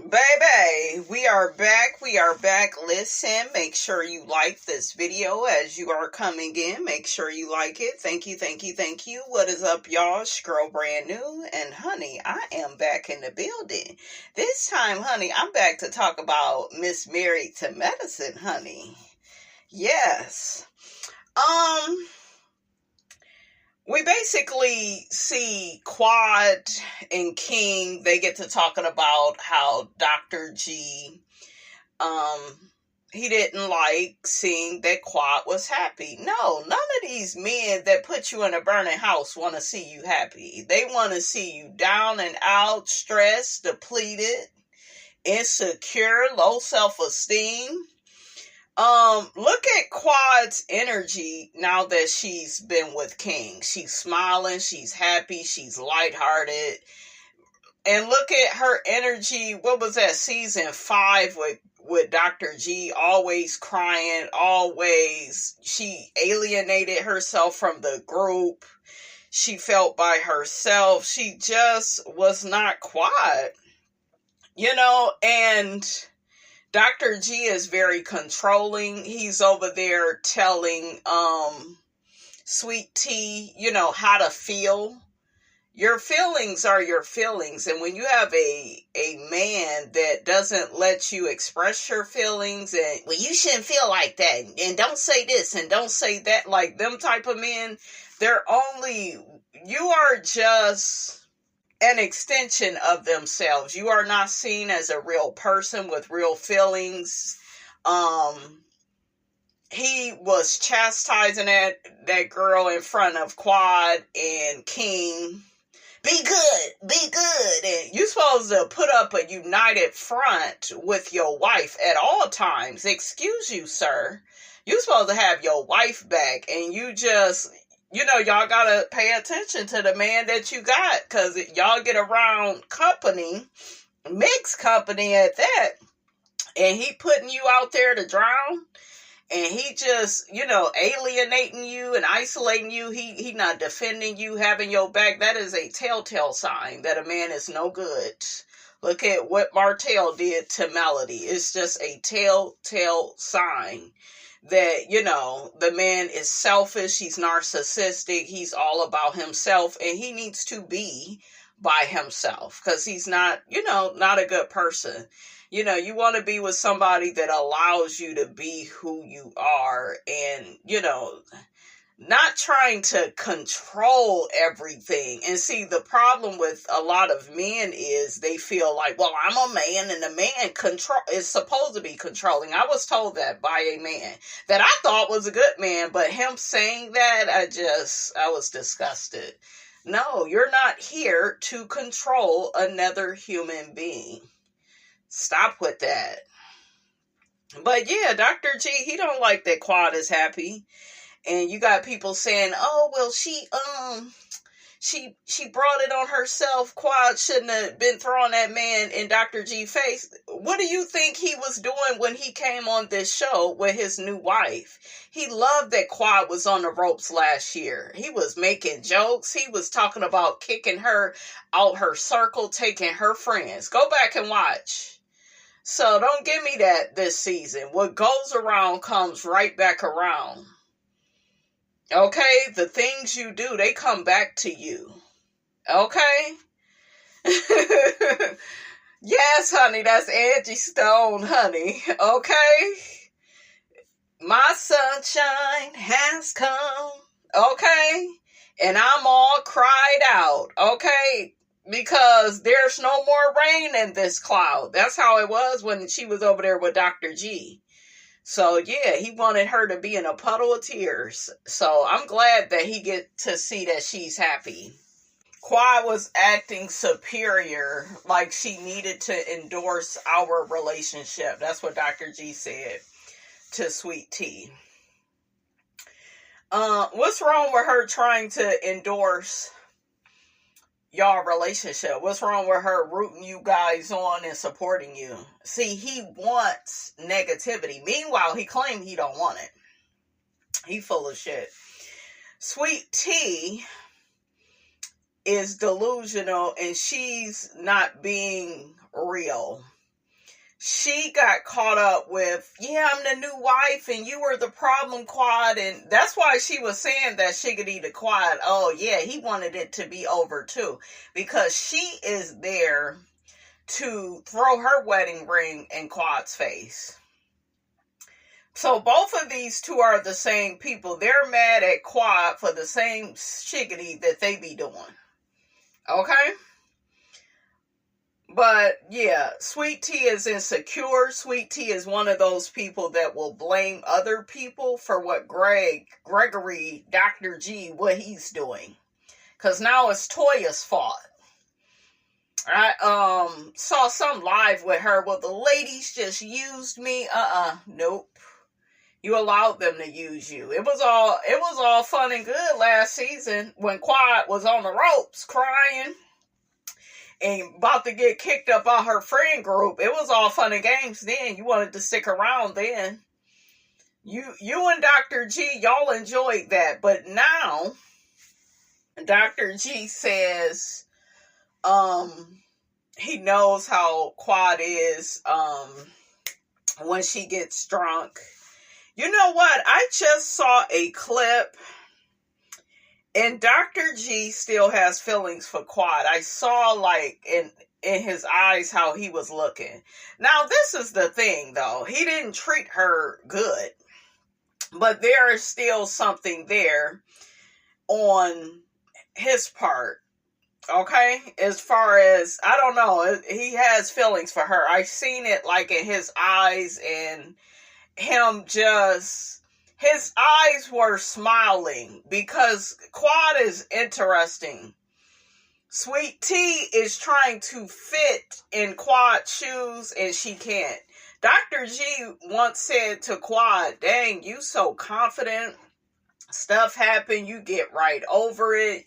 Baby, we are back. We are back. Listen, make sure you like this video as you are coming in. Make sure you like it. Thank you, thank you, thank you. What is up, y'all? Girl Brand New. And honey, I am back in the building. This time, honey, I'm back to talk about Miss Married to Medicine, honey. Yes. We basically see Quad and King, they get to talking about how Dr. G, he didn't like seeing that Quad was happy. No, none of these men that put you in a burning house want to see you happy. They want to see you down and out, stressed, depleted, insecure, low self-esteem. Look at Quad's energy now that she's been with King. She's smiling, she's happy, she's lighthearted. And look at her energy. What was that, season 5 with Dr. G? Always crying, always. She alienated herself from the group. She felt by herself. She just was not Quad. And Dr. G is very controlling. He's over there telling Sweet Tea, how to feel. Your feelings are your feelings. And when you have a man that doesn't let you express your feelings and, well, you shouldn't feel like that. And don't say this and don't say that. Like them type of men, you are just an extension of themselves. You are not seen as a real person with real feelings. He was chastising that girl in front of Quad and King. Be good. And you're supposed to put up a united front with your wife at all times. Excuse you, sir. You're supposed to have your wife back, and you just, y'all gotta pay attention to the man that you got, because y'all get around company, mixed company at that, and he putting you out there to drown, and he just, alienating you and isolating you. He not defending you, having your back. That is a telltale sign that a man is no good. Look at what Martell did to Melody. It's just a telltale sign that, the man is selfish, he's narcissistic, he's all about himself, and he needs to be by himself, because he's not, not a good person. You want to be with somebody that allows you to be who you are, and, not trying to control everything. And see, the problem with a lot of men is they feel like, well, I'm a man and the man is supposed to be controlling. I was told that by a man that I thought was a good man, but him saying that, I was disgusted. No, you're not here to control another human being. Stop with that. But yeah, Dr. G, he don't like that Quad is happy. And you got people saying, oh, well, she brought it on herself. Quad shouldn't have been throwing that man in Dr. G's face. What do you think he was doing when he came on this show with his new wife? He loved that Quad was on the ropes last year. He was making jokes. He was talking about kicking her out her circle, taking her friends. Go back and watch. So don't give me that this season. What goes around comes right back around. Okay? The things you do, they come back to you. Okay? Yes, honey, that's Angie Stone, honey. Okay? My sunshine has come. Okay? And I'm all cried out. Okay? Because there's no more rain in this cloud. That's how it was when she was over there with Dr. G. So, yeah, he wanted her to be in a puddle of tears. So, I'm glad that he get to see that she's happy. Quad was acting superior, like she needed to endorse our relationship. That's what Dr. G said to Sweet Tea. What's wrong with her trying to endorse y'all relationship? What's wrong with her rooting you guys on and supporting you? See, he wants negativity. Meanwhile, he claimed he don't want it. He full of shit. Sweet Tea is delusional and she's not being real. she got caught up with, yeah, I'm the new wife and you were the problem, Quad. And that's why she was saying that Shiggity the Quad, oh yeah, he wanted it to be over too. Because she is there to throw her wedding ring in Quad's face. So both of these two are the same people. They're mad at Quad for the same shiggity that they be doing. Okay? But yeah, Sweet Tea is insecure. Sweet Tea is one of those people that will blame other people for what Gregory, Dr. G, what he's doing. Because now it's Toya's fault. I saw some live with her. Well, the ladies just used me. Nope. You allowed them to use you. It was all fun and good last season when Quad was on the ropes crying and about to get kicked up out her friend group. It was all fun and games then. You wanted to stick around then. You and Dr. G, y'all enjoyed that. But now, Dr. G says, he knows how Quad is, when she gets drunk. You know what? I just saw a clip, and Dr. G still has feelings for Quad. I saw, like, in his eyes how he was looking. Now, this is the thing, though. He didn't treat her good. But there is still something there on his part. Okay? As far as, I don't know, he has feelings for her. I've seen it, like, in his eyes, and him just, his eyes were smiling because Quad is interesting. Sweet Tea is trying to fit in Quad's shoes and she can't. Dr. G once said to Quad, dang, you so confident. Stuff happen, you get right over it.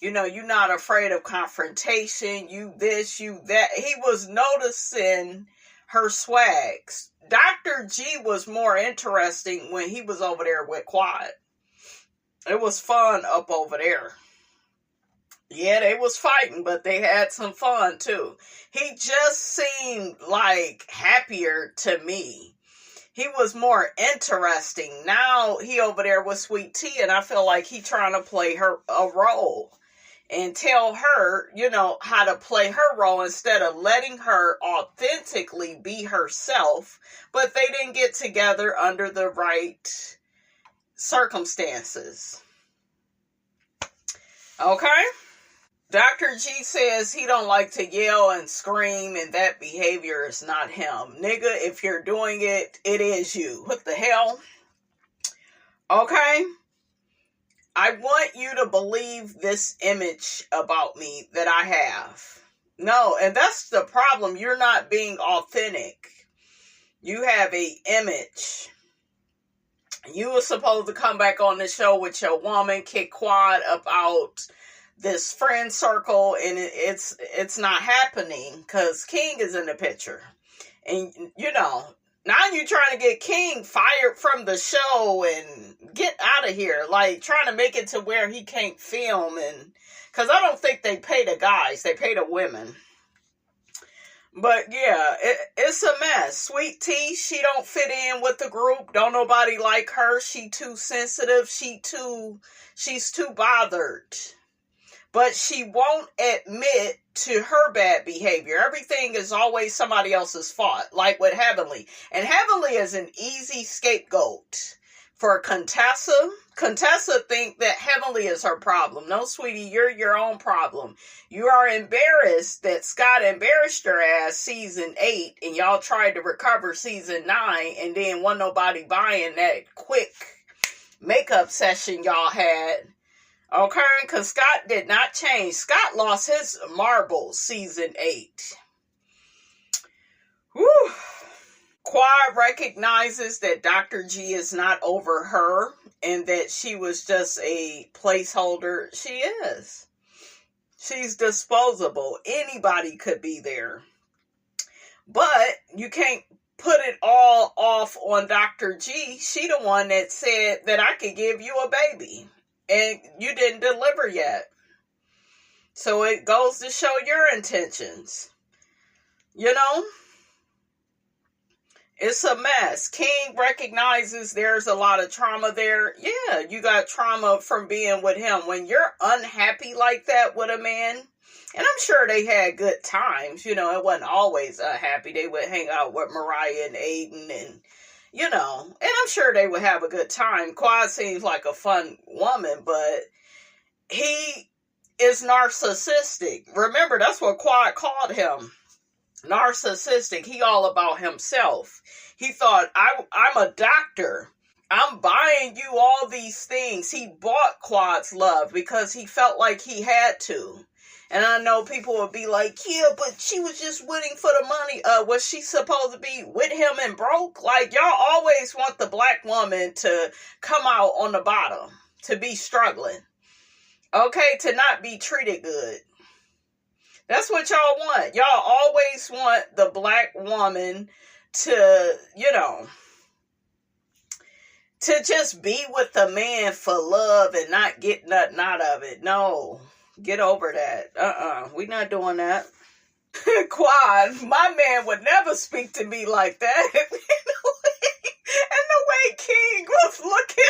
You know, you're not afraid of confrontation. You this, you that. He was noticing her swags. Dr. G was more interesting when he was over there with Quad. It was fun up over there. Yeah, they was fighting, but they had some fun too. He just seemed like happier to me. He was more interesting. Now he over there with Sweet Tea, and I feel like he trying to play her a role and tell her, you know, how to play her role instead of letting her authentically be herself. But they didn't get together under the right circumstances. Okay? Dr. G says he don't like to yell and scream, and that behavior is not him. Nigga, if you're doing it, it is you. What the hell? Okay? I want you to believe this image about me that I have. No, and that's the problem. You're not being authentic. You have an image. You were supposed to come back on the show with your woman, kick Quad about this friend circle, and it's not happening because King is in the picture. And, you know, now you're trying to get King fired from the show and get out of here. Like, trying to make it to where he can't film. And because I don't think they pay the guys. They pay the women. But, yeah, it's a mess. Sweet Tea, she don't fit in with the group. Don't nobody like her. She too sensitive. She's too bothered. But she won't admit to her bad behavior. Everything is always somebody else's fault, like with Heavenly. And Heavenly is an easy scapegoat for Contessa. Contessa think that Heavenly is her problem. No, sweetie, you're your own problem. You are embarrassed that Scott embarrassed your ass season 8, and y'all tried to recover season 9, and then wasn't nobody buying that quick makeup session y'all had. Okay, because Scott did not change. Scott lost his marbles season 8. Whew. Quad recognizes that Dr. G is not over her and that she was just a placeholder. She is. She's disposable. Anybody could be there. But you can't put it all off on Dr. G. She the one that said that I could give you a baby. And you didn't deliver yet. So it goes to show your intentions. You know? It's a mess. King recognizes there's a lot of trauma there. Yeah, you got trauma from being with him. When you're unhappy like that with a man, and I'm sure they had good times, it wasn't always happy. They would hang out with Mariah and Aiden and, and I'm sure they would have a good time. Quad seems like a fun woman, but he is narcissistic. Remember, that's what Quad called him. Narcissistic. He all about himself. He thought, I'm a doctor. I'm buying you all these things. He bought Quad's love because he felt like he had to. And I know people would be like, yeah, but she was just waiting for the money. Was she supposed to be with him and broke? Like, y'all always want the black woman to come out on the bottom, to be struggling. Okay, to not be treated good. That's what y'all want. Y'all always want the black woman to, to just be with the man for love and not get nothing out of it. No, get over that. We're not doing that. Quad, my man would never speak to me like that. And the way King was looking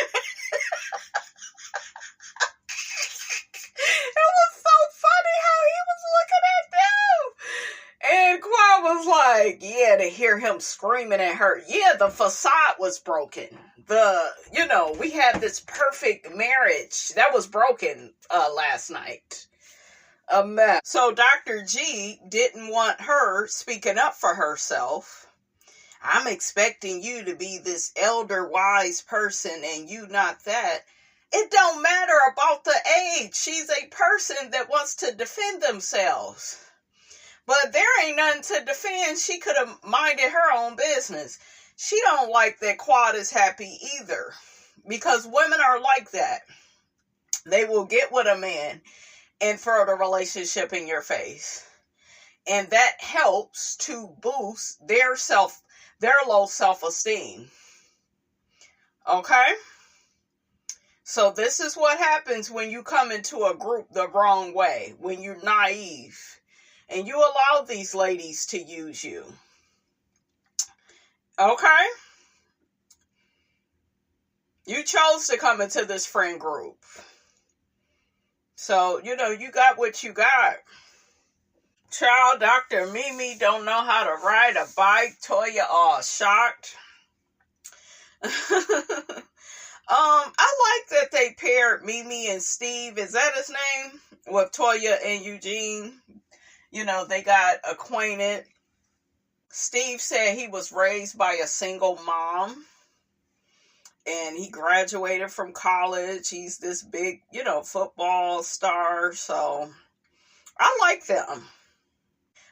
it was so funny how he was looking at them. And Quad was like, yeah, to hear him screaming at her. Yeah, the facade was broken. We had this perfect marriage that was broken last night. A mess. So Dr. G didn't want her speaking up for herself. I'm expecting you to be this elder wise person and you not that. It don't matter about the age. She's a person that wants to defend themselves. But there ain't nothing to defend. She could have minded her own business. She don't like that Quad is happy either. Because women are like that. They will get with a man and throw the relationship in your face. And that helps to boost their low self-esteem. Okay? So this is what happens when you come into a group the wrong way, when you're naive, and you allow these ladies to use you. Okay? You chose to come into this friend group. So, you got what you got. Child, Dr. Mimi don't know how to ride a bike. Toya all shocked. I like that they paired Mimi and Steve, is that his name? With Toya and Eugene. They got acquainted. Steve said he was raised by a single mom. And he graduated from college. He's this big, football star. So, I like them.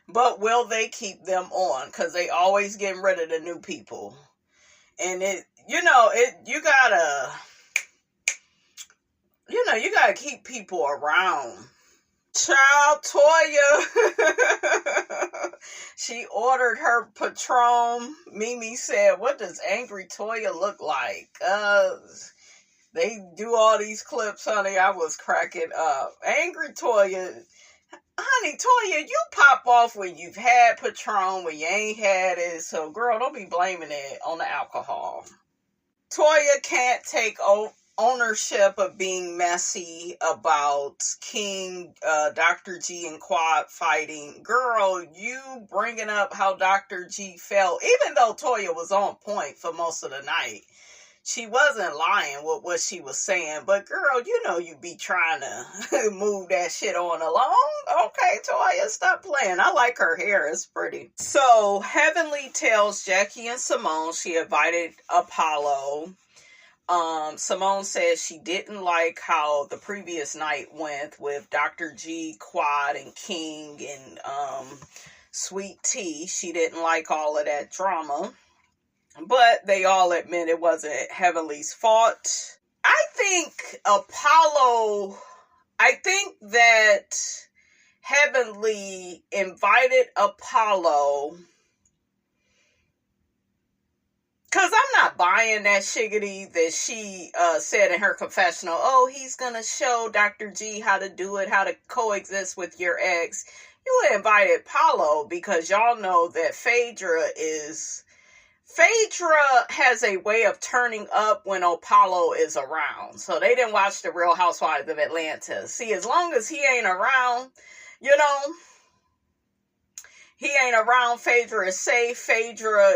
But will they keep them on? Because they always getting rid of the new people. And you gotta keep people around. Child, Toya, she ordered her Patron. Mimi said, what does angry Toya look like? They do all these clips, honey. I was cracking up. Angry Toya. Honey, Toya, you pop off when you've had Patron, when you ain't had it. So, girl, don't be blaming it on the alcohol. Toya can't take ownership of being messy about King, Dr. G, and Quad fighting. Girl, you bringing up how Dr. G felt, even though Toya was on point for most of the night. She wasn't lying with what she was saying, but girl, you be trying to move that shit on along. Okay, Toya, stop playing. I like her hair. It's pretty. So, Heavenly tells Jackie and Simone she invited Apollo. Simone says she didn't like how the previous night went with Dr. G, Quad, and King, and Sweet Tea. She didn't like all of that drama. But they all admit it wasn't Heavenly's fault. I think that Heavenly invited Apollo, because I'm not buying that shiggity that she said in her confessional. Oh, he's going to show Dr. G how to do it, how to coexist with your ex. You invited Apollo because y'all know that Phaedra is Phaedra has a way of turning up when Apollo is around. So they didn't watch The Real Housewives of Atlanta. See, as long as he ain't around, you know, he ain't around, Phaedra is safe. Phaedra,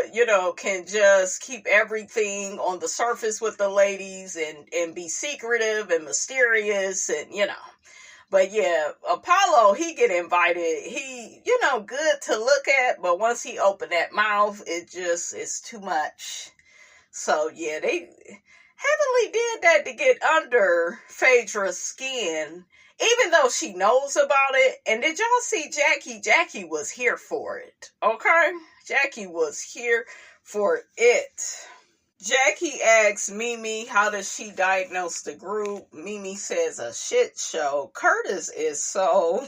can just keep everything on the surface with the ladies and be secretive and mysterious and. But yeah, Apollo, he get invited. He, good to look at, but once he opened that mouth, it's too much. So yeah, they heavily did that to get under Phaedra's skin, even though she knows about it. And did y'all see Jackie? Jackie was here for it, okay? Jackie was here for it. Jackie asks Mimi, how does she diagnose the group? Mimi says a shit show. Curtis is so,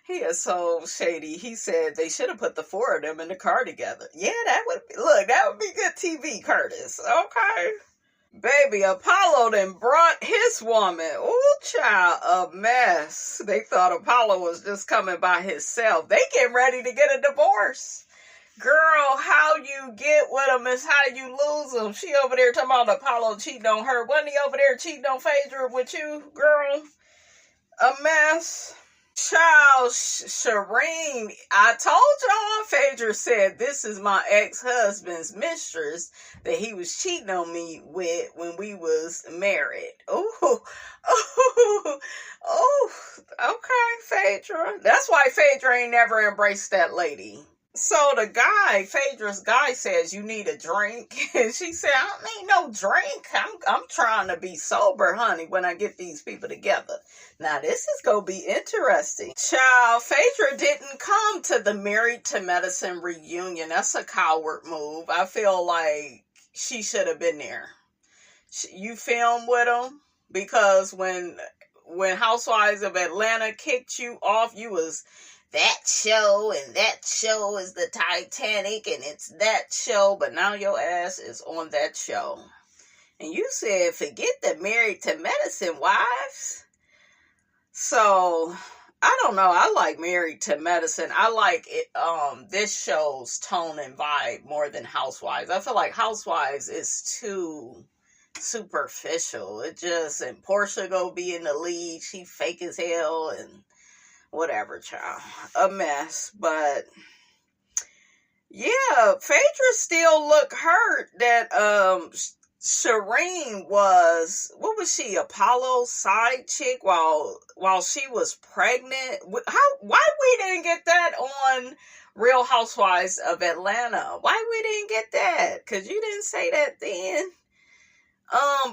he is so shady. He said they should have put the four of them in the car together. Yeah, that would be good TV, Curtis. Okay. Baby, Apollo then brought his woman. Ooh, child, a mess. They thought Apollo was just coming by himself. They getting ready to get a divorce. Girl, how you get with him is how you lose him. She over there talking about Apollo cheating on her. Wasn't he over there cheating on Phaedra with you, girl? A mess. Child, Shireen, I told y'all, Phaedra said, this is my ex-husband's mistress that he was cheating on me with when we was married. Ooh, okay, Phaedra. That's why Phaedra ain't never embraced that lady. So the guy, Phaedra's guy, says, you need a drink. And she said, I don't need no drink. I'm trying to be sober, honey, when I get these people together. Now, this is going to be interesting. Child, Phaedra didn't come to the Married to Medicine reunion. That's a coward move. I feel like she should have been there. You filmed with them? Because when Housewives of Atlanta kicked you off, you was... that show, and that show is the Titanic, and it's that show, but now your ass is on that show. And you said, forget the Married to Medicine wives. So, I don't know, I like Married to Medicine. I like it, this show's tone and vibe more than Housewives. I feel like Housewives is too superficial. And Portia go be in the lead, she fake as hell, and whatever, child. A mess. But yeah, Phaedra still look hurt that Shireen was, what was she, Apollo's side chick while she was pregnant? Why we didn't get that on Real Housewives of Atlanta? Why we didn't get that? Because you didn't say that then.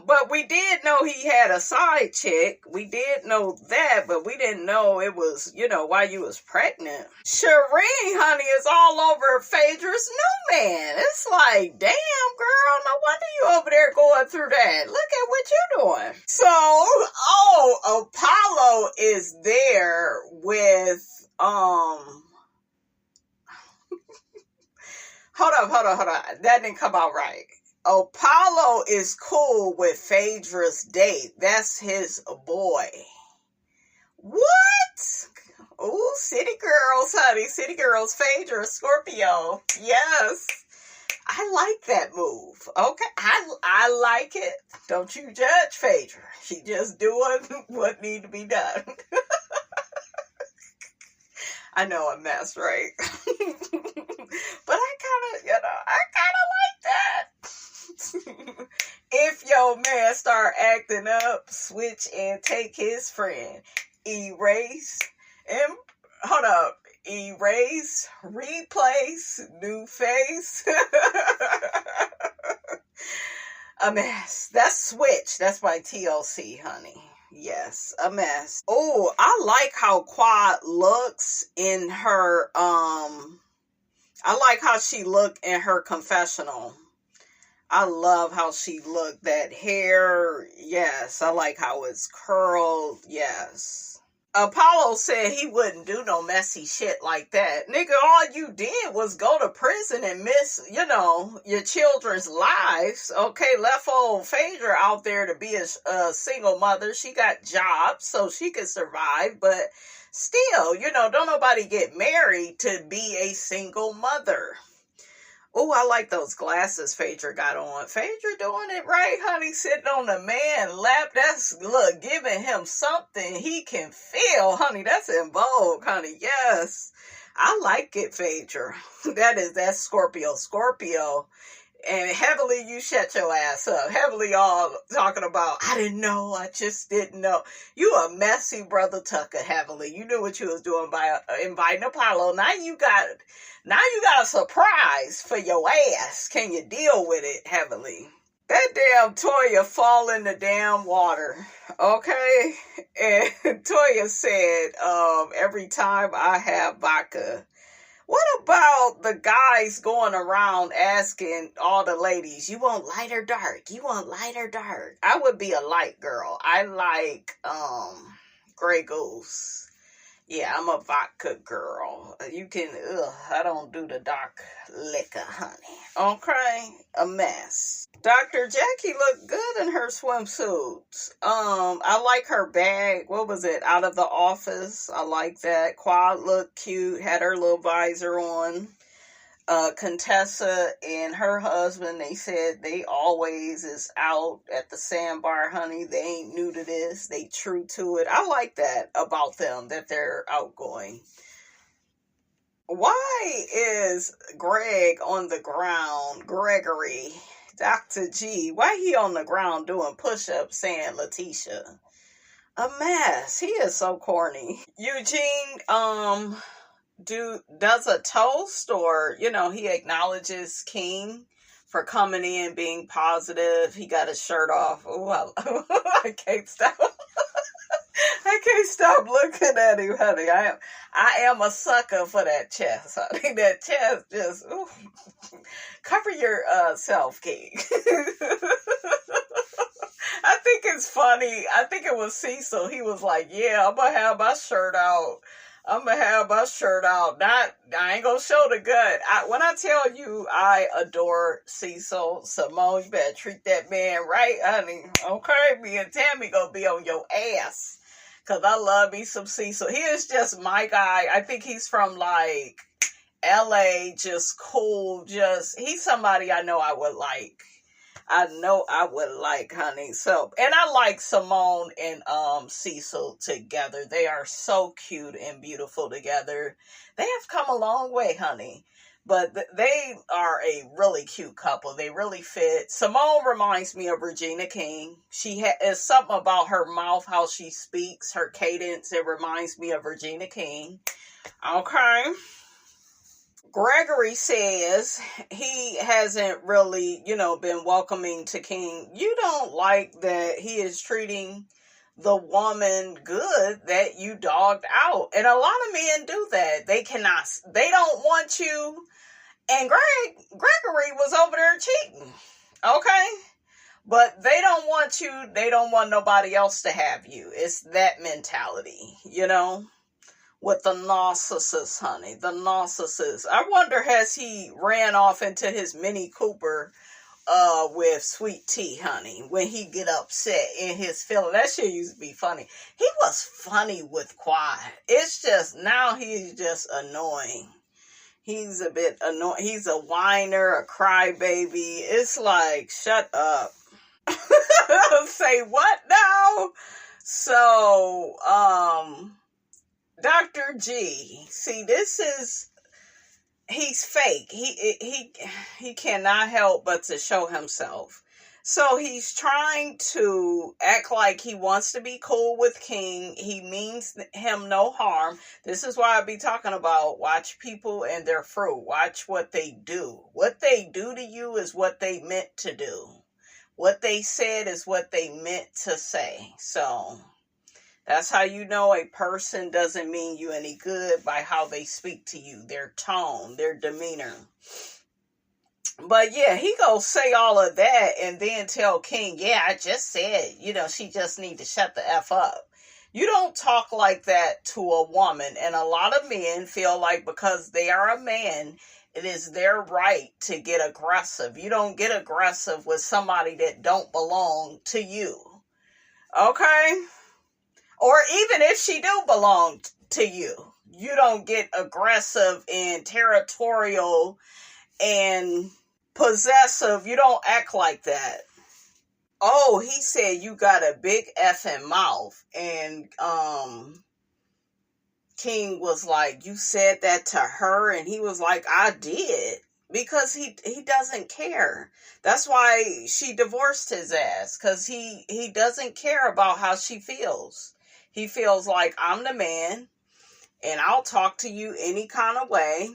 But we did know he had a side chick. We did know that, but we didn't know it was, why you was pregnant. Shireen, honey, is all over Phaedra's new man. It's like, damn, girl, no wonder you over there going through that. Look at what you doing. So, Apollo is there with, hold up. That didn't come out right. Apollo is cool with Phaedra's date. That's his boy. What? Ooh, city girls, honey. City girls, Phaedra, Scorpio. Yes. I like that move. Okay. I like it. Don't you judge Phaedra. She just doing what need to be done. I know I'm mess, right? But I kind of like that. If your man start acting up, switch and take his friend. Erase, replace, new face. A mess. That's switch. That's my TLC, honey. Yes, a mess. Oh, I like how Quad looks in her, I like how she looked in her confessional. I love how she looked. That hair, yes. I like how it's curled, yes. Apollo said he wouldn't do no messy shit like that. Nigga, all you did was go to prison and miss, your children's lives. Okay, left old Phaedra out there to be a single mother. She got jobs so she could survive, but still, don't nobody get married to be a single mother. Oh, I like those glasses Phaedra got on. Phaedra doing it right, honey, sitting on the man lap. That's, look, giving him something he can feel, honey. That's in vogue, honey. Yes. I like it, Phaedra. That's Scorpio. Scorpio. And Heavenly, you shut your ass up. Heavenly all talking about, I didn't know, I just didn't know. You a messy brother Tucker, Heavenly. You knew what you was doing by inviting Apollo. Now you got a surprise for your ass. Can you deal with it, Heavenly? That damn Toya fall in the damn water. Okay? And Toya said, every time I have vodka. What about the guys going around asking all the ladies, you want light or dark? You want light or dark? I would be a light girl. I like Grey Goose. Yeah, I'm a vodka girl. You can, I don't do the dark liquor, honey. Okay? A mess. Dr. Jackie looked good in her swimsuits. I like her bag. What was it? Out of the Office. I like that. Quad looked cute. Had her little visor on. Contessa and her husband, they said they always is out at the sandbar, honey. They ain't new to this. They true to it. I like that about them, that they're outgoing. Why is Greg on the ground? Gregory, Dr. G, why he on the ground doing push-ups saying Letitia? A mess. He is so corny. Eugene, does a toast, or he acknowledges King for coming in being positive. He got his shirt off. Oh, I can't stop. I can't stop looking at him, honey. I am a sucker for that chest, honey. That chest just cover yourself, King. I think it's funny. I think it was Cecil. He was like, "Yeah, I'm gonna have my shirt out. Not, I ain't gonna show the gut." When I tell you I adore Cecil, Simone, you better treat that man right, honey. Okay, me and Tammy gonna be on your ass. Cause I love me some Cecil. He is just my guy. I think he's from like LA, just cool. He's somebody I know I would like. Honey. So, and I like Simone and Cecil together. They are so cute and beautiful together. They have come a long way, honey. But they are a really cute couple. They really fit. Simone reminds me of Regina King. She is something about her mouth, how she speaks, her cadence. It reminds me of Regina King. Okay. Gregory says he hasn't really, been welcoming to King. You don't like that he is treating the woman good that you dogged out. And a lot of men do that. They don't want you. And Gregory was over there cheating. Okay? But they don't want you. They don't want nobody else to have you. It's that mentality, with the narcissist, honey. The narcissist. I wonder, has he ran off into his Mini Cooper with Sweet Tea, honey, when he get upset in his feeling? That shit used to be funny. He was funny with Quad. It's just, now he's just annoying. He's a bit annoying. He's a whiner, a crybaby. It's like, shut up. Say what now? So, Dr. G, see, he's fake. He cannot help but to show himself. So he's trying to act like he wants to be cool with King. He means him no harm. This is why I be talking about watch people and their fruit. Watch what they do. What they do to you is what they meant to do. What they said is what they meant to say. So that's how you know a person doesn't mean you any good, by how they speak to you, their tone, their demeanor. But yeah, he gonna say all of that and then tell King, yeah, I just said, she just need to shut the F up. You don't talk like that to a woman. And a lot of men feel like because they are a man, it is their right to get aggressive. You don't get aggressive with somebody that don't belong to you. Okay? Or even if she do belong to you, you don't get aggressive and territorial and possessive. You don't act like that. Oh, he said you got a big effing mouth. And King was like, you said that to her? And he was like, I did. Because he doesn't care. That's why she divorced his ass. Because he doesn't care about how she feels. He feels like, I'm the man. And I'll talk to you any kind of way.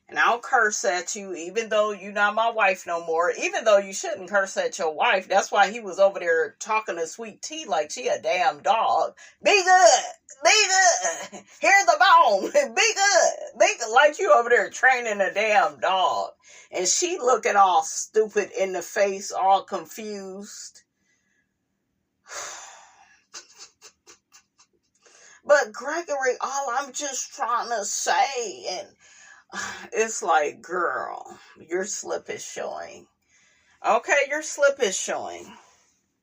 And I'll curse at you, even though you're not my wife no more. Even though you shouldn't curse at your wife. That's why he was over there talking to Sweet Tea like she a damn dog. Be good. Be good. Here's the bone. Be good. Be good. Like you over there training a damn dog. And she looking all stupid in the face, all confused. But Gregory, all I'm just trying to say, and it's like, girl, your slip is showing. Okay, your slip is showing.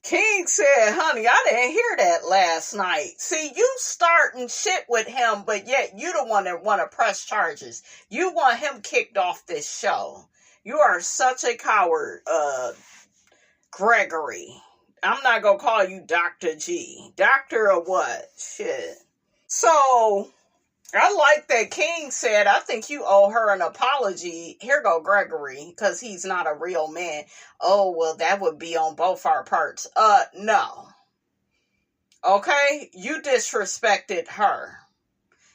King said, honey, I didn't hear that last night. See, you starting shit with him, but yet you the one that want to press charges. You want him kicked off this show. You are such a coward, Gregory. I'm not going to call you Dr. G. Doctor or what? Shit. So, I like that King said, I think you owe her an apology. Here go Gregory, because he's not a real man. Oh, well, that would be on both our parts. No. Okay? You disrespected her.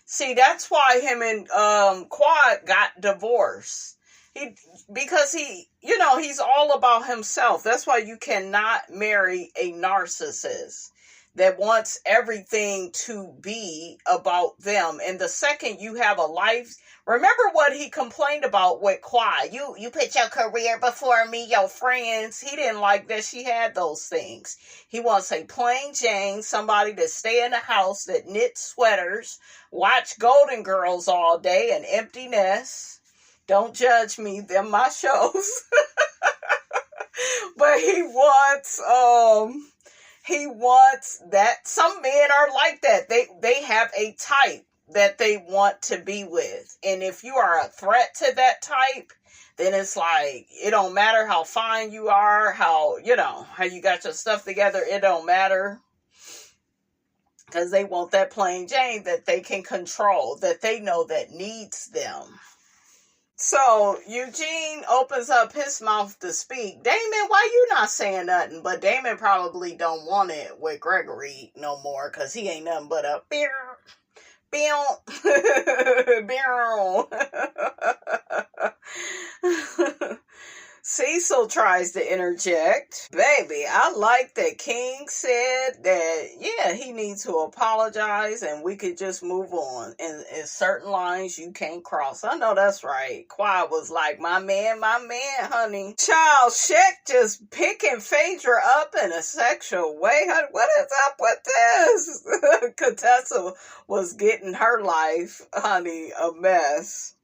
See, that's why him and Quad got divorced. Because he's all about himself. That's why you cannot marry a narcissist that wants everything to be about them. And the second you have a life, remember what he complained about with Quad. You put your career before me, your friends. He didn't like that she had those things. He wants a plain Jane, somebody to stay in the house that knit sweaters, watch Golden Girls all day, an empty nest. Don't judge me, they're my shows. But he wants that. Some men are like that. They have a type that they want to be with. And if you are a threat to that type, then it's like, it don't matter how fine you are, how you got your stuff together, it don't matter. Because they want that plain Jane that they can control, that they know that needs them. So Eugene opens up his mouth to speak. Damon, why you not saying nothing? But Damon probably don't want it with Gregory no more, because he ain't nothing but a beer. Cecil tries to interject. Baby, I like that King said that, yeah, he needs to apologize and we could just move on. And certain lines you can't cross. I know that's right. Quad was like, my man, honey. Child, Shek just picking Phaedra up in a sexual way. What is up with this? Contessa was getting her life, honey, a mess.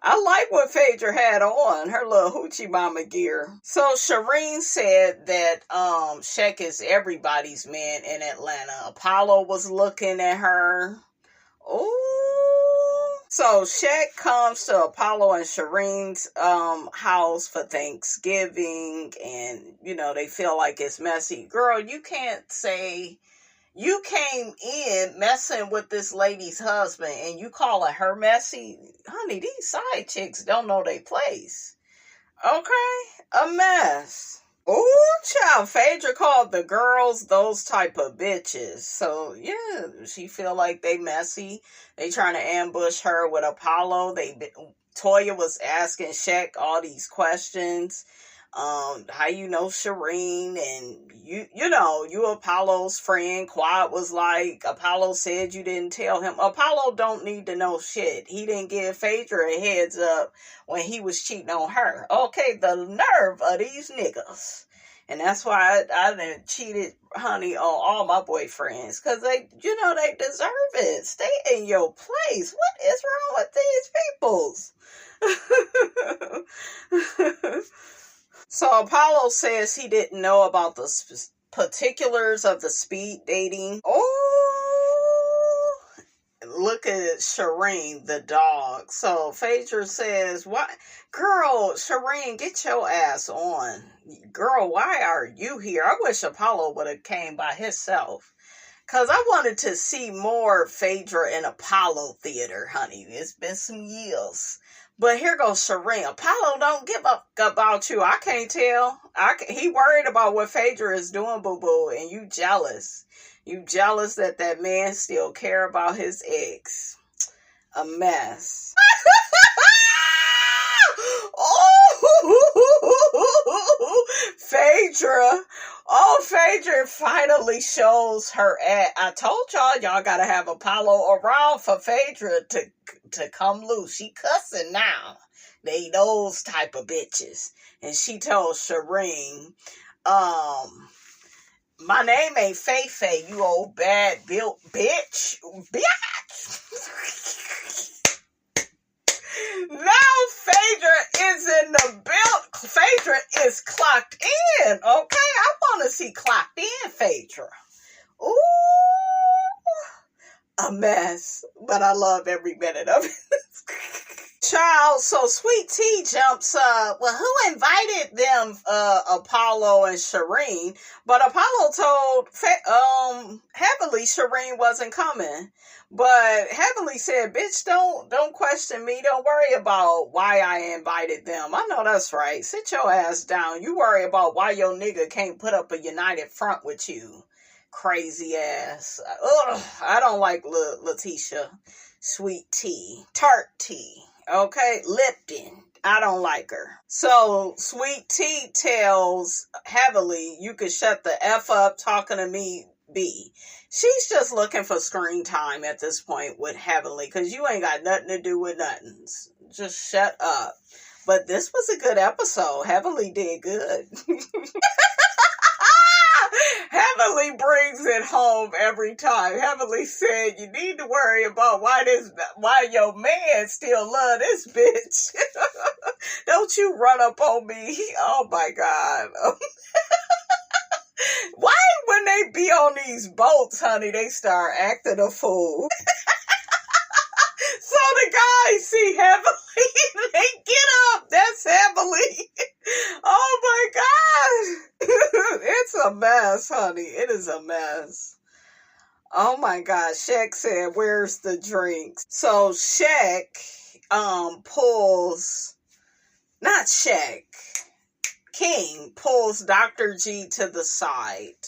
I like what Phaedra had on, her little hoochie mama gear. So Shireen said that Shek is everybody's man in Atlanta. Apollo was looking at her. Ooh. So Shek comes to Apollo and Shireen's house for Thanksgiving, and they feel like it's messy. Girl, you can't say you came in messing with this lady's husband and you calling her messy. Honey, these side chicks don't know their place. Okay? A mess. Ooh, child. Phaedra called the girls those type of bitches. So, yeah, she feel like they messy. They trying to ambush her with Apollo. Toya was asking Shek all these questions. How you know Shireen, and you Apollo's friend. Quad was like, Apollo said you didn't tell him. Apollo don't need to know shit. He didn't give Phaedra a heads up when he was cheating on her. Okay, the nerve of these niggas. And that's why I done cheated, honey, on all my boyfriends. Because they deserve it. Stay in your place. What is wrong with these peoples? So Apollo says he didn't know about the particulars of the speed dating. Oh, look at Shireen, the dog. So Phaedra says, "What, girl, Shireen, get your ass on. Girl, why are you here? I wish Apollo would have came by himself. Because I wanted to see more Phaedra in Apollo theater, honey. It's been some years. But here goes Shireen. Apollo don't give up about you. I can't tell. He worried about what Phaedra is doing, boo-boo, and you jealous. You jealous that man still care about his ex. A mess." Oh, Phaedra. Oh, Phaedra finally shows her at. I told y'all gotta have Apollo around for Phaedra to come loose. She cussing now. They those type of bitches. And she told Shireen, "My name ain't Faye, you old bad built bitch." Bitch. Now Phaedra is in the build. Phaedra is clocked in. Okay, I want to see clocked in Phaedra. Ooh, a mess, but I love every minute of it. Child, so Sweet Tea jumps up. Well, who invited them? Apollo and Shireen. But Apollo told Heavenly Shireen wasn't coming. But Heavenly said, "Bitch, don't question me. Don't worry about why I invited them. I know that's right. Sit your ass down. You worry about why your nigga can't put up a united front with you. Crazy ass." Ugh, I don't like Letitia. Sweet Tea. Tart Tea. Okay, Lipton. I don't like her. So Sweet Tea tells Heavenly, "You can shut the F up talking to me, B." She's just looking for screen time at this point with Heavenly, because you ain't got nothing to do with nothing. Just shut up. But this was a good episode. Heavenly did good. Heavenly brings it home every time. Heavenly said, "You need to worry about why your man still love this bitch." Don't you run up on me. Oh my God. Why when they be on these boats, honey, they start acting a fool? So the guys see Heavenly, they get up. That's Heavenly. Oh my God. It's a mess, honey. It is a mess. Oh my God. Shaq said, "Where's the drinks?" So Shaq King pulls Dr. G to the side.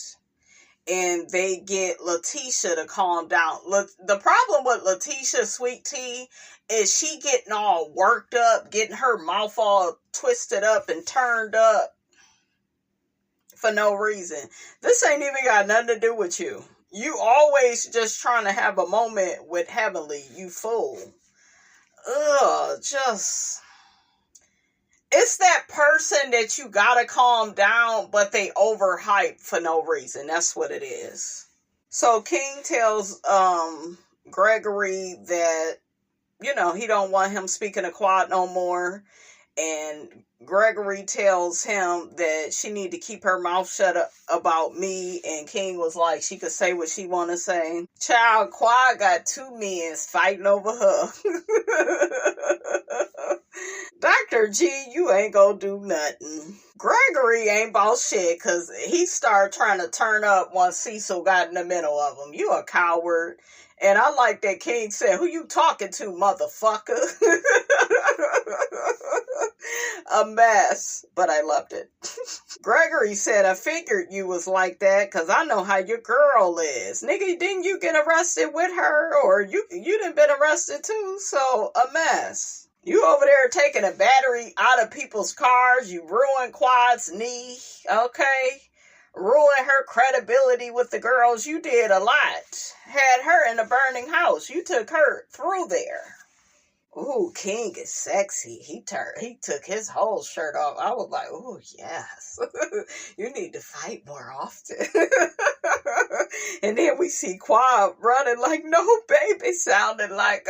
And they get Letitia to calm down. The problem with Letitia, Sweet Tea, is she getting all worked up, getting her mouth all twisted up and turned up for no reason. This ain't even got nothing to do with you. You always just trying to have a moment with Heavenly, you fool. Ugh, just... It's that person that you gotta calm down, but they overhype for no reason. That's what it is. So King tells Gregory that, he don't want him speaking to Quad no more. And Gregory tells him that she need to keep her mouth shut up about me. And King was like, she could say what she want to say. Child, Quad got two men fighting over her. Dr. G, you ain't gonna do nothing. Gregory ain't about shit because he started trying to turn up once Cecil got in the middle of him. You a coward. And I like that King said, "Who you talking to, motherfucker?" A mess, but I loved it. Gregory said, "I figured you was like that because I know how your girl is. Nigga, didn't you get arrested with her? Or you done been arrested too? So, a mess. You over there taking a battery out of people's cars. You ruined Quad's knee, okay? Ruined her credibility with the girls. You did a lot. Had her in a burning house. You took her through there." Ooh, King is sexy. He took his whole shirt off. I was like, ooh, yes. You need to fight more often. And then we see Quad running like, "No, baby," sounding like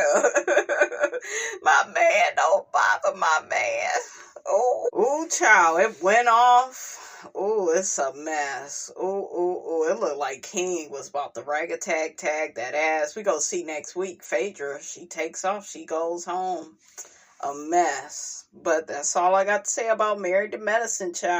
my man, don't bother my man. Oh, ooh, child, it went off. Oh, it's a mess. Oh, it looked like King was about to tag that ass. We go see next week. Phaedra, she takes off. She goes home. A mess. But that's all I got to say about Married to Medicine, child.